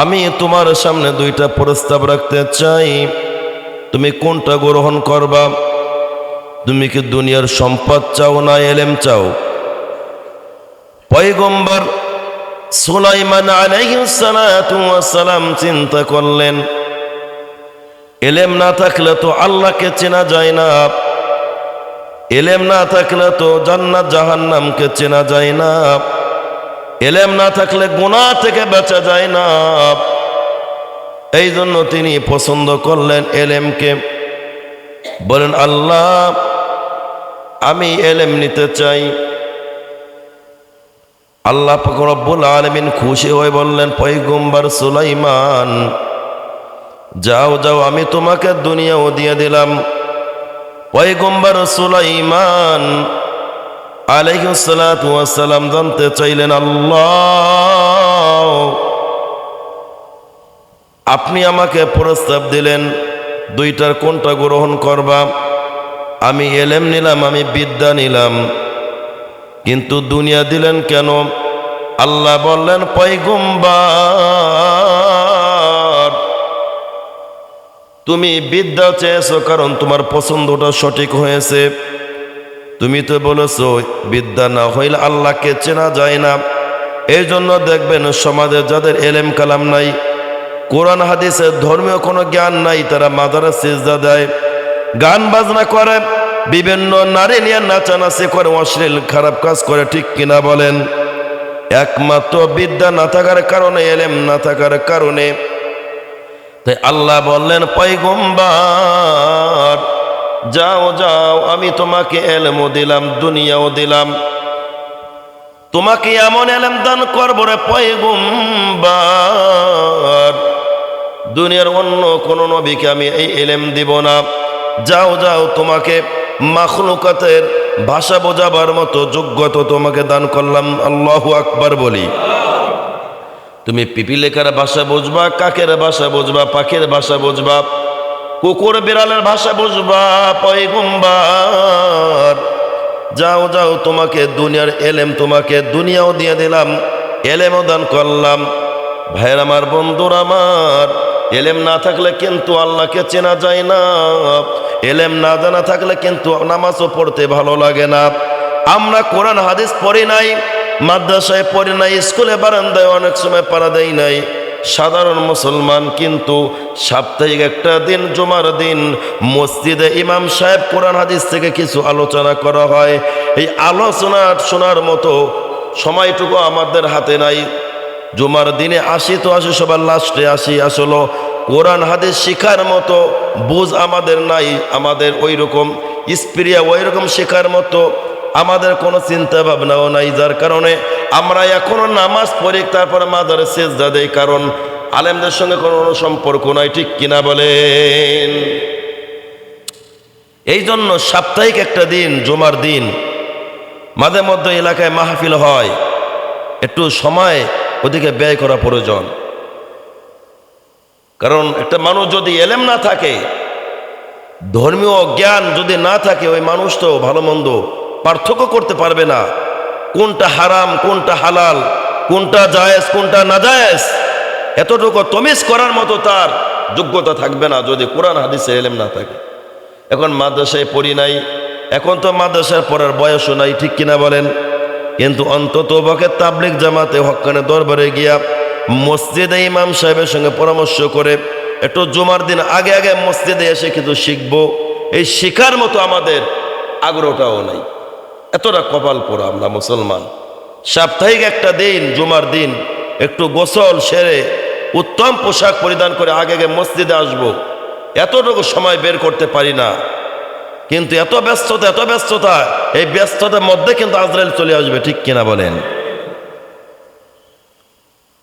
আমি তোমার সামনে দুইটা প্রস্তাব রাখতে চাই, তুমি কোনটা গ্রহণ করবা? তুমি কি দুনিয়ার সম্পদ চাও না এলেম চাও? পয়গম্বর সুলাইমান আলাইহিস সালাতু ওয়াস সালাম চিন্তা করলেন, এলেম না থাকলে তো আল্লাহকে চেনা যায় না, এলেম না থাকলে তো জান্নাত জাহান্নামকে চেনা যায় না, এলেম না থাকলে গুনাহ থেকে বাঁচা যায় না। এই জন্য তিনি পছন্দ করলেন এলেমকে। বলেন, আল্লাহ আমি এলেম নিতে চাই। আল্লাহ পাক রব্বুল আলামিন খুশি হয়ে বললেন, পয়গম্বর সুলাইমান যাও যাও, আমি তোমাকে দুনিয়াও দিয়ে দিলাম। পয়গম্বর সুলাইমান আলাইহিস সালাতু ওয়াস সালাম জানতে চাইলেন, আল্লাহ আপনি আমাকে প্রস্তাব দিলেন, দুইটার কোনটা গ্রহণ করবা? আমি এলেম নিলাম, আমি বিদ্যা নিলাম, কিন্তু দুনিয়া দিলেন কেন? আল্লাহ বললেন, পয়গম্বর তুমি বিদ্যা চেয়েছো কারণ তোমার পছন্দটা সঠিক হয়েছে। তুমি তো বলেছো বিদ্যা না হইলে আল্লাহকে চেনা যায় না। এই জন্য দেখবেন সমাজে যাদের এলেম কালাম নাই, কোরআন হাদিসের ধর্মীয় কোনো জ্ঞান নাই, তারা মাজারে সিজদা দেয়, গান বাজনা করে, বিভিন্ন নারী নিয়ে নাচানাচি করে, অশ্লীল খারাপ কাজ করে। ঠিক কিনা বলেন? একমাত্র বিদ্যা না থাকার কারণে, এলেম না থাকার কারণে। তাই আল্লাহ বললেন, পয়গম্বর যাও যাও, আমি তোমাকে এলেমও দিলাম, দুনিয়াও দিলাম, তোমাকে এমন এলেম দান করবো রে পয়গম্বর, দুনিয়ার অন্য কোন নবীকে আমি এই এলেম দিব না। যাও যাও, তোমাকে মাখলুকাতের ভাষা বোঝাবার মতো যোগ্যতা তোমাকে দান করলাম। আল্লাহু আকবার বলি। তুমি পিপিলেকার ভাষা বুঝবা, কাকের ভাষা বুঝবা, পাখির ভাষা বুঝবা, কুকুর বিড়ালের ভাষা বুঝবা। পয়গম্বর যাও যাও, তোমাকে দুনিয়ার এলেম, তোমাকে দুনিয়াও দিয়ে দিলাম, এলেমও দান করলাম। ভাইয়ের আমার, বন্ধুর আমার, এলেম না থাকলে কিন্তু আল্লাহকে চেনা যায় না। এলেম না জানা থাকলে কিন্তু নামাজও পড়তে ভালো লাগে না। আমরা কোরআন হাদিস পড়ি নাই, মাদ্রাসায় পড়ি নাই, স্কুলে বারান্দায় অনেক সময় পাড়া দেই নাই, সাধারণ মুসলমান। কিন্তু সাপ্তাহিক একটা দিন, জুমার দিন, মসজিদে ইমাম সাহেব কোরআন হাদিস থেকে কিছু আলোচনা করা হয়। এই আলোচনা শোনার মতো সময়টুকু আমাদের হাতে নাই। জুমার দিনে আসি তো আসি, সবার লাস্টে আসি, আসলে কোরআন হাদিস শিখার মতো বুঝ আমাদের নাই, আমাদের ওই রকম স্পিরিয়া, ওই রকম শেখার মতো আমাদের কোনো চিন্তা ভাবনাও নাই। যার কারণে আমরা এখনো নামাজ পড়ি, তারপরে মাজারে সিজদা দেই, কারণ আলেমদের সঙ্গে কোনো সম্পর্ক নাই। ঠিক কিনা বলেন? এই জন্য সাপ্তাহিক একটা দিন, জুমার দিন, মাঝে মধ্যে এলাকায় মাহফিল হয়, একটু সময় ওদিকে ব্যয় করা প্রয়োজন। কারণ একটা মানুষ যদি এলেম না থাকে, ধর্মীয় জ্ঞান যদি না থাকে, ওই মানুষ তো ভালো মন্দ পার্থক্য করতে পারবে না। কোনটা হারাম, কোনটা হালাল, কোনটা জায়েজ, কোনটা নাজায়েজ, এতটুকু তমিজ করার মতো তার যোগ্যতা থাকবে না যদি কোরআন হাদিসের এলেম না থাকে। এখন মাদ্রাসায় পড়ি নাই, এখন তো মাদ্রাসায় পড়ার বয়সও নাই। ঠিক কিনা বলেন? কিন্তু অন্তত পক্ষে তাবলিগ জামাতে হক্কানে দরবারে গিয়া মসজিদে ইমাম সাহেবের সঙ্গে পরামর্শ করে একটু জুমার দিন আগে আগে মসজিদে এসে কিন্তু শিখবো, এই শিখার মতো আমাদের আগ্রহটাও নাই। এতটা কপাল পোড়া আমরা মুসলমান। সাপ্তাহিক একটা দিন, জুমার দিন, একটু গোসল সেরে উত্তম পোশাক পরিধান করে আগে আগে মসজিদে আসবো, এতটুকু সময় বের করতে পারি না। কিন্তু এত ব্যস্ততা, এত ব্যস্ততা, এই ব্যস্ততার মধ্যে কিন্তু আজরাইল চলে আসবে। ঠিক কিনা বলেন?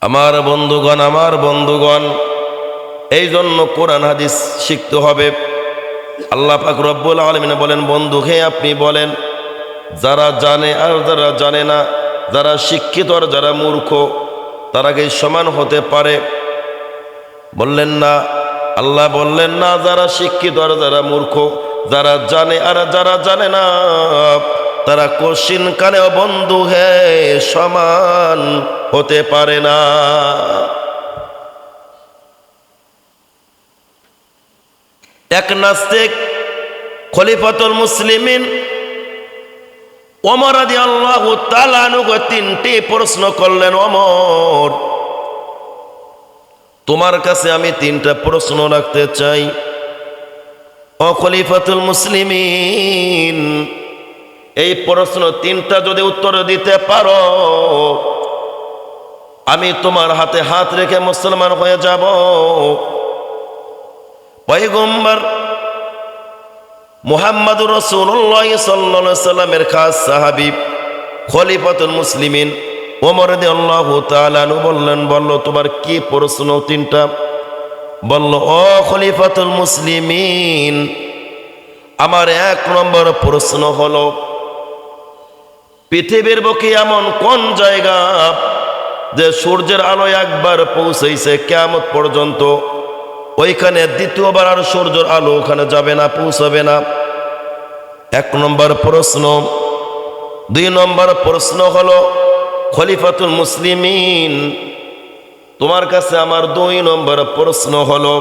আমার বন্ধুগণ, আমার বন্ধুগণ, এই জন্য কোরআন হাদিস শিখতে হবে। আল্লাহ পাক রব্বুল আলামিন বলেন, বন্ধু হে আপনি বলেন, যারা জানে আর যারা জানে না, যারা শিক্ষিত আর যারা মূর্খ, তারা কি সমান হতে পারে? বললেন না। আল্লাহ বললেন না, যারা শিক্ষিত আর যারা মূর্খ, যারা জানে আর যারা জানে না, তারা কোশ্চিন কানেও বন্ধু হে সমান হতে পারে না। এক নাস্তিক খলিফাতুল মুসলিমিন ওমর রাদিয়াল্লাহু তাআলা আনহু তিনটি প্রশ্ন করলেন, ওমর তোমার কাছে আমি তিনটা প্রশ্ন রাখতে চাই। ও খলিফাতুল মুসলিমিন, এই প্রশ্ন তিনটা যদি উত্তর দিতে পারো আমি তোমার হাতে হাত রেখে মুসলমান হয়ে যাব। পয়গম্বর মুহাম্মদুর রাসূলুল্লাহ সাল্লাল্লাহু আলাইহি সাল্লামের খাস সাহাবী খলিফাতুল মুসলিমিন ওমর রাদিয়াল্লাহু তাআলা আনহু বললেন, বললো তোমার কি প্রশ্ন তিনটা? বলল, ও খলিফাতুল মুসলিমিন, আমার এক নম্বর প্রশ্ন হলো পৃথিবীর বুকে এমন কোন জায়গা যে সূর্যের আলো একবার পৌঁছেছে কিয়ামত পর্যন্ত ওইখানে দ্বিতীয়বার আর সূর্যের আলো ওখানে যাবে না, পৌঁছাবে না? এক নম্বর প্রশ্ন। দুই নম্বর প্রশ্ন হলো খলিফাতুল মুসলিমিন, তোমার কাছে আমার দুই নম্বর প্রশ্ন হলো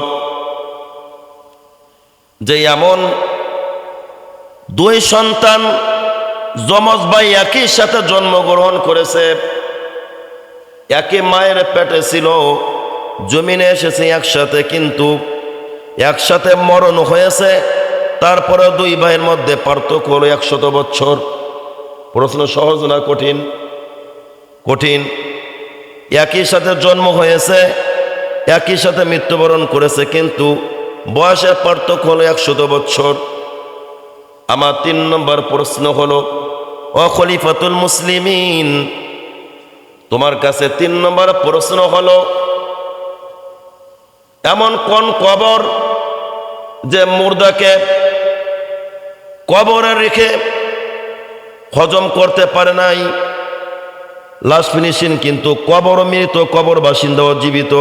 যে এমন দুই সন্তান যমজ ভাই একই সাথে জন্মগ্রহণ করেছে, একই মায়ের পেটে ছিল, জমিনে এসেছে একসাথে, কিন্তু একসাথে মরণ হয়েছে, তারপরে দুই ভাইয়ের মধ্যে পার্থক্য হলো 100 বছর। প্রশ্ন সহজ না কঠিন? কঠিন। একই সাথে জন্ম হয়েছে, একই সাথে মৃত্যুবরণ করেছে, কিন্তু বয়সের পার্থক্য হলো 100 বছর। আমার তিন নম্বর প্রশ্ন হলো, ও খলিফাতুল মুসলিমিন, তোমার কাছে তিন নম্বর প্রশ্ন হলো এমন কোন কবর যে মুর্দাকে কবরে রেখে হজম করতে পারে নাই, লাশ ফিনিশিং, কিন্তু কবর মৃত, কবর বাসিন্দাও জীবিত,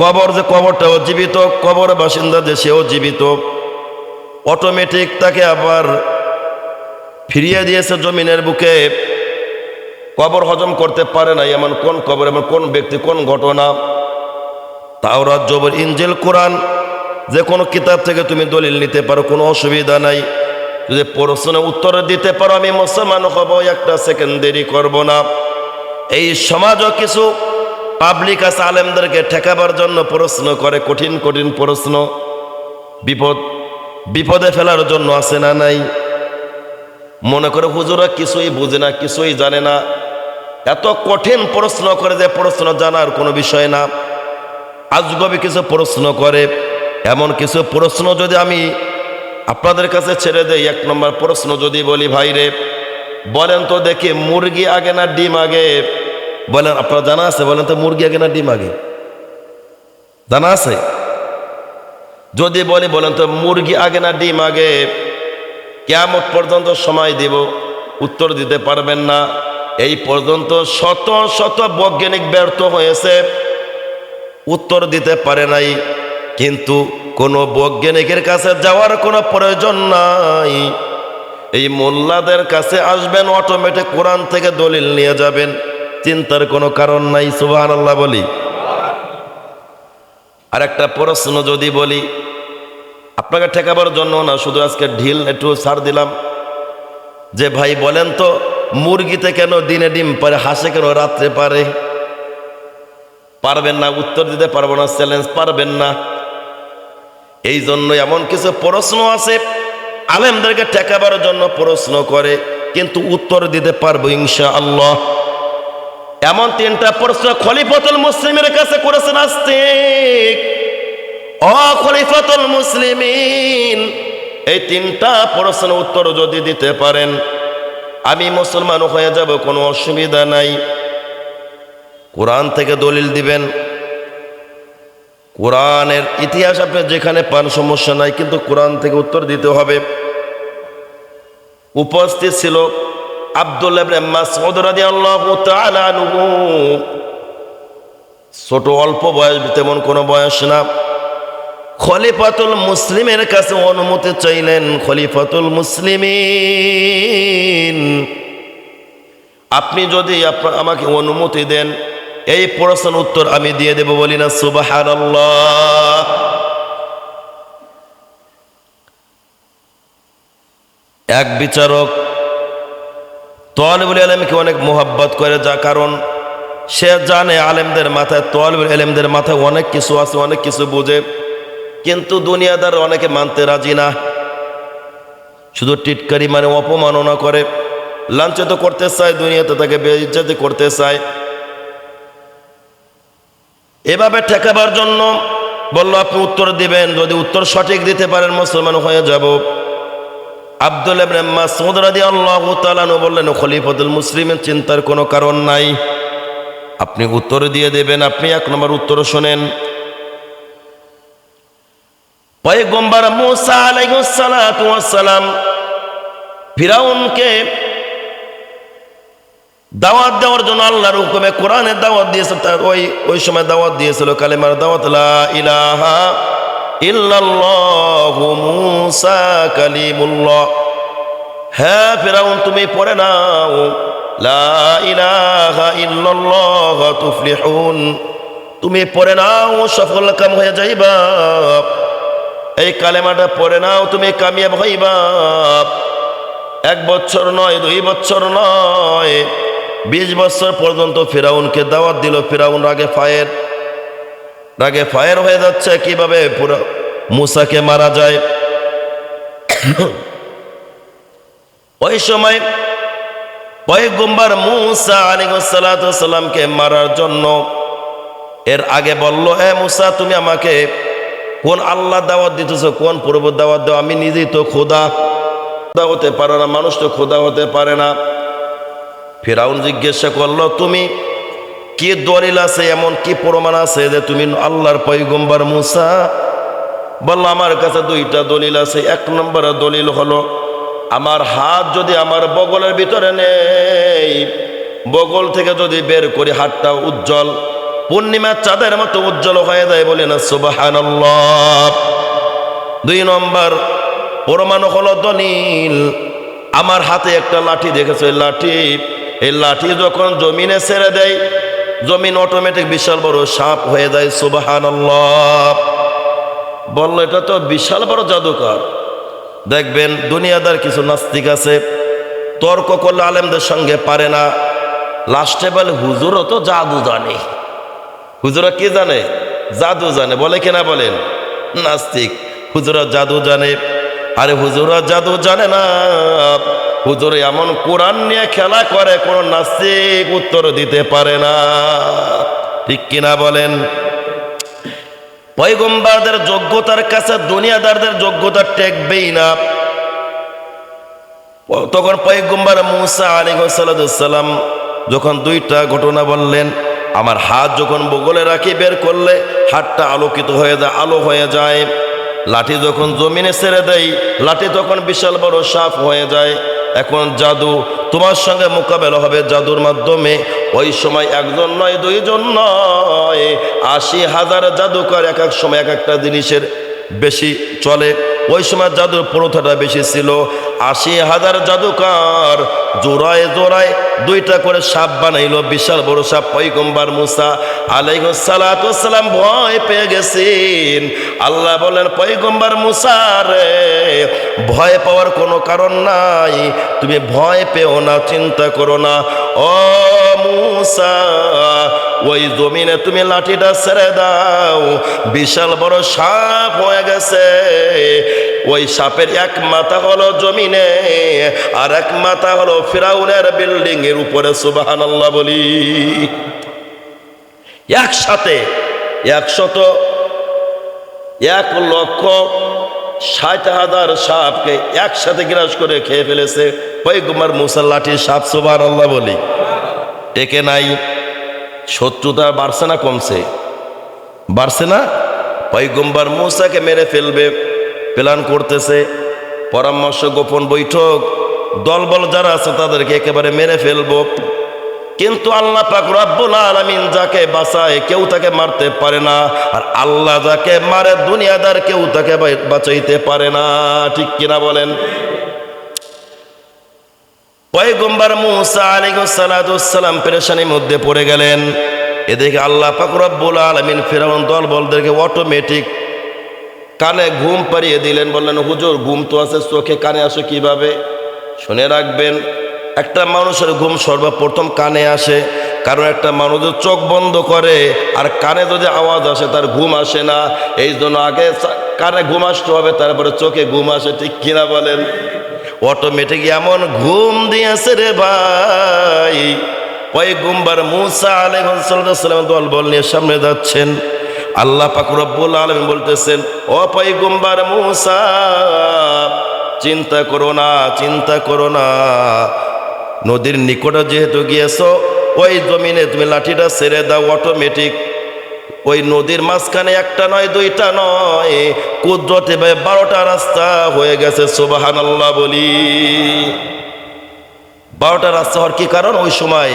কবর যে কবরটাও জীবিত, কবর বাসিন্দা যে সেও জীবিত, অটোমেটিক তাকে আবার ফিরিয়ে দিয়েছে জমিনের বুকে, কবর হজম করতে পারে নাই, এমন কোন কবর, এমন কোন ব্যক্তি, কোন ঘটনা? তাওরাত, জবর, ইনজিল, কোরআন, যে কোনো কিতাব থেকে তুমি দলিল নিতে পারো, কোনো অসুবিধা নাই। যদি প্রশ্নের উত্তর দিতে পারো আমি মুসলমান হব, একটা সেকেন্ড দেরি করব না। এই সমাজও কিছু পাবলিক আছে আলেমদেরকে ঠেকাবার জন্য প্রশ্ন করে, কঠিন কঠিন প্রশ্ন, বিপদে ফেলার জন্য আছে না নাই? মনে করে হুজুরা কিছুই বুঝে না, কিছুই জানে না, এত কঠিন প্রশ্ন করে যে প্রশ্ন জানার কোনো বিষয় না। আজগবি কিছু প্রশ্ন করে, এমন কিছু প্রশ্ন যদি আমি আপনাদের কাছে ছেড়ে দেই। এক নম্বর প্রশ্ন যদি বলি, ভাই রে বলেন তো দেখি মুরগি আগে না ডিম আগে? বলেন, আপনার জানা আছে? বলেন তো মুরগি আগে না ডিম আগে? জানা আছে? যদি বলি বলেন তো মুরগি আগে না ডিম আগে? কিয়ামত পর্যন্ত সময় দিব, উত্তর দিতে পারবেন না। এই পর্যন্ত শত শত বৈজ্ঞানিক ব্যর্থ হয়েছে, উত্তর দিতে পারে নাই। কিন্তু কোনো বৈজ্ঞানিকের কাছে যাওয়ার কোনো প্রয়োজন নাই, এই মোল্লাদের কাছে আসবেন, অটোমেটিক কোরআন থেকে দলিল নিয়ে যাবেন, চিন্তার কোনো কারণ নাই। সুবহানাল্লাহ বলি। আর একটা প্রশ্ন যদি বলি, আপনাকে ঠেকাবার জন্য না, শুধু আজকে ঢিল একটু ছাড় দিলাম, যে ভাই বলেন তো মুরগিতে কেন দিনে ডিম পারে, হাঁসে কেন রাত্রে পারে? পারবেন না, উত্তর দিতে পারবো না, চ্যালেঞ্জ, পারবেন না। এই জন্য এমন কিছু প্রশ্ন আছে আলেমদেরকে ঠেকাবার জন্য প্রশ্ন করে, কিন্তু উত্তর দিতে পারবো ইনশাআল্লাহ। এমন তিনটা প্রশ্ন খলিফাতুল মুসলিমের কাছে করেছেন নাস্তিক। ও খলিফাতুল মুসলিমিন, এই তিনটা প্রশ্নের উত্তর যদি দিতে পারেন আমি মুসলমান হয়ে যাব, কোনো অসুবিধা নাই। কোরআন থেকে দলিল দিবেন, কোরআনের ইতিহাস আপনি যেখানে পান সমস্যা নাই, কিন্তু কোরআন থেকে উত্তর দিতে হবে। উপস্থিত ছিল আব্দুল্লাহ ইবনে মাসউদ রাদিয়াল্লাহু তাআলা আনহু, ছোট অল্প বয়স, তেমন কোনো বয়স না। খলিফাতুল মুসলিমের কাছে অনুমতি চাইলেন, খলিফাতুল মুসলিমিন আপনি যদি আমাকে অনুমতি দেন এই প্রশ্নের উত্তর আমি দিয়ে দেব, বলি না সুবহানাল্লাহ। এক বিচারক তালিবুল ইলমকে অনেক মোহাব্বত করে, যা কারণ সে জানে আলেমদের মাথায়, তালিবুল ইলমদের মাথায় অনেক কিছু আছে, অনেক কিছু বুঝে, কিন্তু দুনিয়াদার অনেকে মানতে রাজি না। শুধু টিটকারি মানে অপমাননা করে, লাঞ্ছিত করতে চায়, দুনিয়াতে তাকে বেইজ্জতি করতে চায়। এভাবে ঠেকাবার জন্য বলল, আপনি উত্তর দিবেন, যদি উত্তর সঠিক দিতে পারেন মুসলমান হয়ে যাব। আব্দুল্লাহ ইবনে মাসউদ রাদিয়াল্লাহু তাআলা আনহু বললেন, খলিফাতুল মুসলিমিন, চিন্তার কোনো কারণ নাই, আপনি উত্তর দিয়ে দেবেন। আপনি এক নম্বর উত্তর শোনেন। পয়গম্বর মুসা আলাইহিস সালাতু ওয়াস সালাম ফিরাউনকে দাওয়াত দেওয়ার জন্য আল্লাহর হুকুমে কোরআনের দাওয়াত দিয়েছে। তার ওই সময় দাওয়াত দিয়েছিল কালেমার দাওয়াত, লা ইলাহা ইল্লাল্লাহু মুসা কালিমুল্লাহ। হ্যাঁ ফিরাউন, তুমি পড়ে নাও, লা ইলাহা ইল্লাল্লাহ তুফলিহুন, তুমি পড়ে নাও, সফল কাম হয়ে যাইবা। এই কালেমাটা পড়ে নাও, তুমি কামিয়াব হইবা। 1 বছর নয়, 2 বছর নয়, 20 বছর পর্যন্ত ফিরাউনকে দাওয়াত দিল। ফিরাউন রাগে ফায়ার হয়ে যাচ্ছে, কিভাবে পুরো মুসাকে মারা যায়। ওই সময় পয়গম্বর মুসা আলাইহিস সালাতু ওয়াস সালামকে মারার জন্য এর আগে বলল, হে মুসা, তুমি আমাকে কোন আল্লাহ দাওয়াত দিতেছো, কোন প্রভু দাওয়াত দাও? আমি নিজেই তো খোদা হতে পারে না, মানুষ তো খোদা হতে পারে না। ফিরাউন জিজ্ঞাসা করলো, তুমি কি দলিল আছে, এমন কি প্রমাণ আছে যে তুমি আল্লাহর পয়গম্বর মুসা? বলল, আমার কাছে 2টা দলিল আছে। 1 নম্বর দলিল হলো, আমার হাত যদি আমার বগলের ভিতরে নেই, বগল থেকে যদি বের করি, হাতটা উজ্জ্বল, পূর্ণিমার চাঁদের মতো উজ্জ্বল হয়ে যায়, বলি না সুবহানাল্লাহ। 2 নম্বর প্রমাণ হলো দলিল, আমার হাতে একটা লাঠি দেখেছো, এই লাঠি যখন জমিনে ছেড়ে দেয়, জমিন অটোমেটিক বিশাল বড় সাপ হয়ে যায়, সুবহানাল্লাহ। বললো, এটা তো বিশাল বড় জাদুকর। দেখবেন দুনিয়াদার কিছু নাস্তিক আছে, তর্ক করলে আলেমদের সঙ্গে পারে না, লাস্টে বলে হুজুরও তো জাদু জানে। হুজুরা কি জানে? জাদু জানে। বলে কিনা বলেন? নাস্তিক। হুজুরা জাদু জানে। আরে হুজুরা জাদু জানে না, হুজুর এমন কোরআন নিয়ে খেলা করে, কোন নাস্তিক উত্তর দিতে পারে না। ঠিক কিনা বলেন? পয়গম্বরদের যোগ্যতার কাছে দুনিয়াদারদের যোগ্যতা টেকবেই না। তখন পয়গম্বর মুসা আলাইহিস সালাম যখন 2টা ঘটনা বললেন, আমার হাত যখন বগলে রাখি, বের করলে হাতটা আলোকিত হয়ে যায়, আলো হয়ে যায়। লাঠি যখন জমিনে ছেড়ে দেয়, লাঠি তখন বিশাল বড় সাপ হয়ে যায়। এখন জাদু তোমার সঙ্গে মোকাবেলা হবে জাদুর মাধ্যমে। ওই সময় 1 জন নয়, 2 জন নয়, 80,000 জাদুকর এক এক সময় এক একটা জিনিসের বেশি চলে। ওই সময় জাদুর প্রথাটা বেশি ছিল। 80,000 জাদুকর জোড়ায় জোড়ায় 2টা করে সাপ বানাইল, বিশাল বড় সাপ। পয়গম্বর মুসা আলাইহিস সালাতু ওয়াস সালাম ভয় পেয়ে গেছেন। আল্লাহ বলেন, পয়গম্বর মুসা রে, ভয় পাওয়ার কোনো কারণ নাই, তুমি ভয় পেও না, চিন্তা করো না। ও মুসা, ওই জমিনে তুমি লাঠিটা ছেড়ে দাও, বিশাল বড় সাপ হয়ে গেছে। ওই সাপের 1 মাথা হলো জমিনে, আর 1 মাথা হলো ফিরাউনের বিল্ডিং এর উপরে। সুবহানাল্লাহ বলি। একসাথে 1,60,000 সাপকে একসাথে গ্রাস করে খেয়ে ফেলেছে পয়গম্বর মুসার লাঠির সাপ। সুবহানাল্লাহ বলি। টেকে নাই। শত্রুতা বাড়ছে না কমছে? বাড়ছে না? পয়গম্বর মুসাকে মেরে ফেলবে প্ল্যান করতেছে, পরামর্শ, গোপন বৈঠক, দলবল যারা আছে তাদেরকে একেবারে মেরে ফেলবো। কিন্তু আল্লাহ পাক রব্বুল আলামিন যাকে বাঁচায় কেউ তাকে মারতে পারে না, আর আল্লাহ যাকে মারে দুনিয়াদার কেউ তাকে বাঁচাইতে পারে না। ঠিক কিনা বলেন? পয়গম্বর মুসা আলাইহিস সালাতু ওয়াস সালাম পেরেশানির মধ্যে পড়ে গেলেন। এদিকে আল্লাহ পাক রব্বুল আলামিন ফিরাউন দলবলদেরকে অটোমেটিক কানে ঘুম পাড়িয়ে দিলেন। বললেন, হুজুর ঘুম তো আছে, চোখে কানে আসে কিভাবে? শুনে রাখবেন, একটা মানুষের ঘুম সর্বপ্রথম কানে আসে। কারণ একটা মানুষ চোখ বন্ধ করে আর কানে যদি আওয়াজ আসে তার ঘুম আসে না। এই জন্য আগে কানে ঘুম আসতে হবে, তারপরে চোখে ঘুম আসে, ঠিক কিনা বলেন? অটোমেটিক এমন ঘুম দিয়েছে রে ভাই। পয়গম্বর মুসা আলাইহিস সালাম দলবল নিয়ে সামনে যাচ্ছেন। আল্লাহ পাক রব্বুল আলামিন বলতেছেন, ও পয়গম্বর মুসা, চিন্তা করো না, চিন্তা করো না। নদীর নিকটে যেহেতু গিয়েছো, ওই জমিনে তুমি লাঠিটা ছেড়ে দাও। অটোমেটিক ওই নদীর মাঝখানে একটা নয়, দুইটা নয়, কুদরতে 12টা রাস্তা হয়ে গেছে। সুবহানাল্লাহ বলি। 12টা রাস্তা হওয়ার কি কারণ? ওই সময়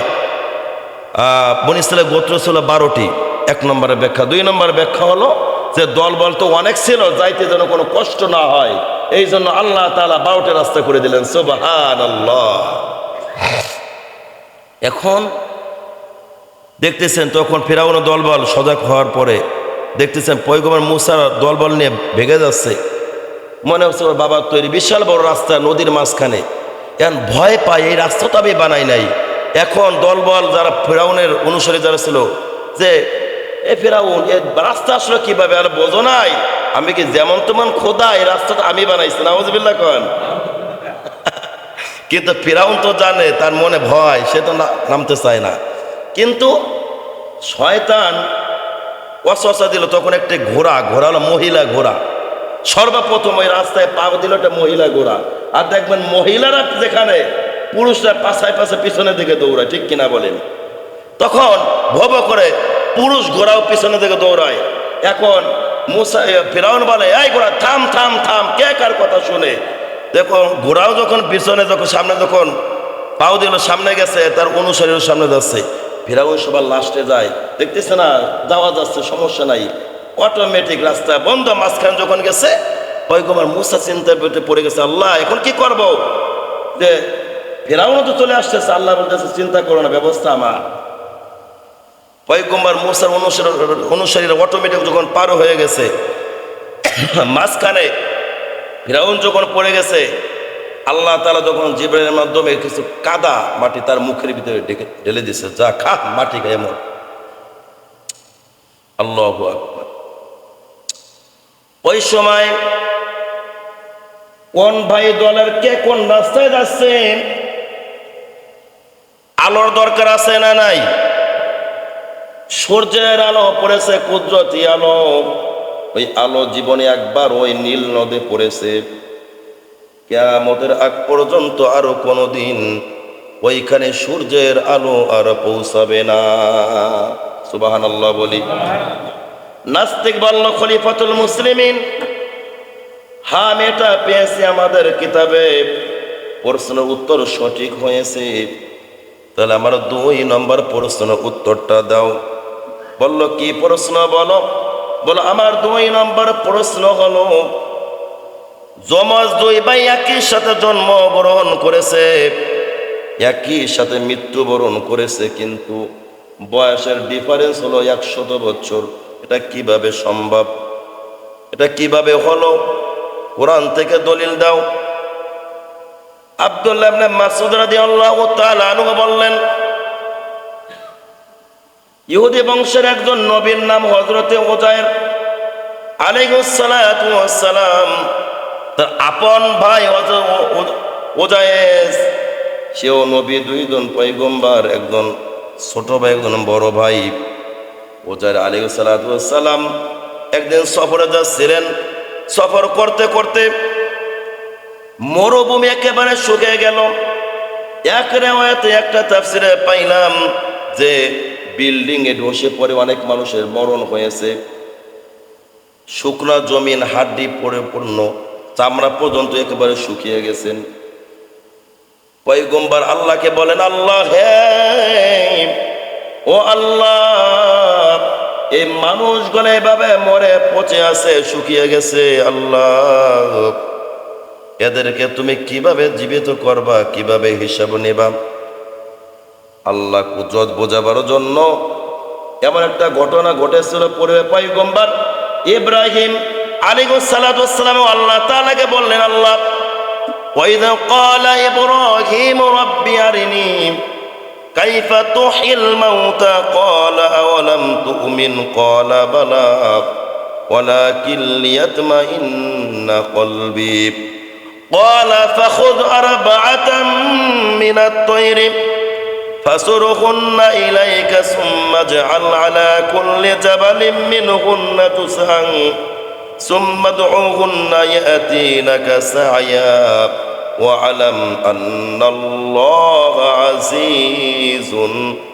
বনী ইসরাইলের গোত্র ছিল 12টি, 1 নম্বরের ব্যাখ্যা। 2 নম্বর ব্যাখ্যা হলো যে দলবল তো অনেক ছিল, যাইতে যেন কোনো কষ্ট না হয়, এই জন্য আল্লাহ তাআলা 12টা রাস্তা করে দিলেন। সুবহানাল্লাহ। এখন দেখতেছেন তখন ফিরআউনের দলবল সজাগ হওয়ার পরে দেখতেছেন পয়গম্বর মুসার দলবল নিয়ে ভেগে যাচ্ছে। মনে হচ্ছে ওর বাবার তৈরি বিশাল বড় রাস্তা নদীর মাঝখানে। এখন ভয় পায়, এই রাস্তা তো আমি বানাই নাই। এখন দলবল যারা ফিরআউনের অনুসারী যারা ছিল, যে এ ফিরআউন, এ রাস্তা আসলে কিভাবে? আর বোঝো নাই আমি কি যেমন তেমন খোদা? এই রাস্তাটা আমি বানাইছি। নাউজুবিল্লাহ কন। কিন্তু ফিরআউন তো জানে, তার মনে ভয়, সে তো নামতে চায় না। কিন্তু শয়তান ওয়াসওয়াসা দিল। তখন একটা ঘোড়া হলো মহিলা ঘোড়া, সর্বপ্রথম ওই রাস্তায় পা দিল একটা মহিলা ঘোড়া। আর দেখবেন মহিলারা যেখানে, পুরুষরা পাছায় পাছে পিছনের দিকে দৌড়ায়, ঠিক কিনা বলেন? তখন ভব করে পুরুষ ঘোড়াও পিছনের দিকে দৌড়ায়। এখন মুসা ফিরআউন বলে, এই ঘোড়া থাম থাম থাম, কে কার কথা শুনে? দেখো ঘোড়াও যখন পিছনে, যখন সামনে, যখন পাও দিল সামনে গেছে, তার অনুসারীর সামনে যাচ্ছে। ফিরআউন সবার লাস্টে যায়, দেখতেছে না যাওয়া যাচ্ছে, সমস্যা নাই, অটোমেটিক রাস্তা বন্ধ। মাঝখানে যখন গেছে, পয়গম্বর মুসা চিন্তার ভিতরে পড়ে গেছে, আল্লাহ এখন কি করব? যে ফিরআউন তো চলে আসতেছে। আল্লাহ বলতেছে, চিন্তা করো না, ব্যবস্থা আমার। পয়গম্বর মুসার অনুসারীরা অটোমেটিক যখন পার হয়ে গেছে, মাঝখানে ফিরআউন যখন পড়ে গেছে, আল্লাহ তাআলা যখন জিবরাইলের মাধ্যমে কিছু কাদা মাটি তার মুখের ভিতরে ঢেলে দিয়েছে, যা খা, মাটি খায় এমন। আল্লাহু আকবার। ওই সময় কোন ভাই দলের কে কোন রাস্তায় যাচ্ছে, আলোর দরকার আছে না নাই? সূর্যের আলো পড়েছে, কুদরতি আলো। ওই আলো জীবনে একবার ওই নীল নদে পড়েছে। কিয়ামতের আগ পর্যন্ত আরো কোনোদিন ওইখানে সূর্যের আলো আর পৌঁছাবে না। সুবহানাল্লাহ বলি। নাস্তিক বলল, খলিফাতুল মুসলিমিন, হ্যাঁ আমি এটা পেয়েছি আমাদের কিতাবে, প্রশ্নের উত্তর সঠিক হয়েছে। তাহলে আমার 2 নম্বর প্রশ্ন উত্তরটা দাও। বলল, কি প্রশ্ন বলো? বলো, আমার 2 নম্বর প্রশ্ন হলো, যমজ 2 ভাই একই সাথে জন্মগ্রহণ করেছে, একই সাথে মৃত্যুবরণ করেছে, কিন্তু বয়সের ডিফারেন্স হলো 100 বছর। এটা কিভাবে সম্ভব? এটা কিভাবে হলো? কোরআন থেকে দলিল দাও। আব্দুল্লাহ ইবনে মাসউদ রাদিয়াল্লাহু তাআলা আনহু বললেন, ইহুদি বংশের একজন নবীর নাম হযরতে উযায়ের আলাইহিস সালাতু ওয়াস সালাম। তার আপন ভাই উযায়েস, সেও নবী। 2 জন পয়গম্বর, একজন ছোট ভাই, একজন বড় ভাই। উযায়ের আলাইহিস সালাতু ওয়াস সালাম একদিন সফরে যাচ্ছিলেন। সফর করতে করতে মরুভূমি একেবারে শুকিয়ে গেল। এক রিওয়ায়াতে, একটা তাফসিরে পাইলাম যে বিল্ডিং এ ধসে পড়ে অনেক মানুষের মরণ হয়েছে। শুকনা জমিন, হাড্ডি পরিপূর্ণ, চামড়া পর্যন্ত একেবারে শুকিয়ে গেছেন। পয়গম্বর আল্লাহকে বলেন, আল্লাহ হে, ও আল্লাহ, এই মানুষগুলো এভাবে মরে পচে আছে, শুকিয়ে গেছে, আল্লাহ এদেরকে তুমি কিভাবে জীবিত করবা, কিভাবে হিসাব নেবা? আল্লাহ কুদরত বোঝাবার জন্য এমন একটা ঘটনা ঘটেছিল। পূর্বে পয়গম্বর ইব্রাহিম আলাইহিস সালাতু ওয়াস সালাম আল্লাহ তাআলাকে বললেন, আল্লাহ وإذ قال إبراهيم رب أرني كيف تحيي الموتى قال أولم تؤمن قال بلى ولكن ليطمئن قلبي قال فخذ أربعة من الطير فصرهن إليك ثم اجعل على كل جبل منهن جزءا ثم ادعوهن يأتينك سعيا واعلم أن الله عزيز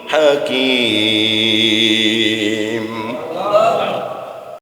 حكيم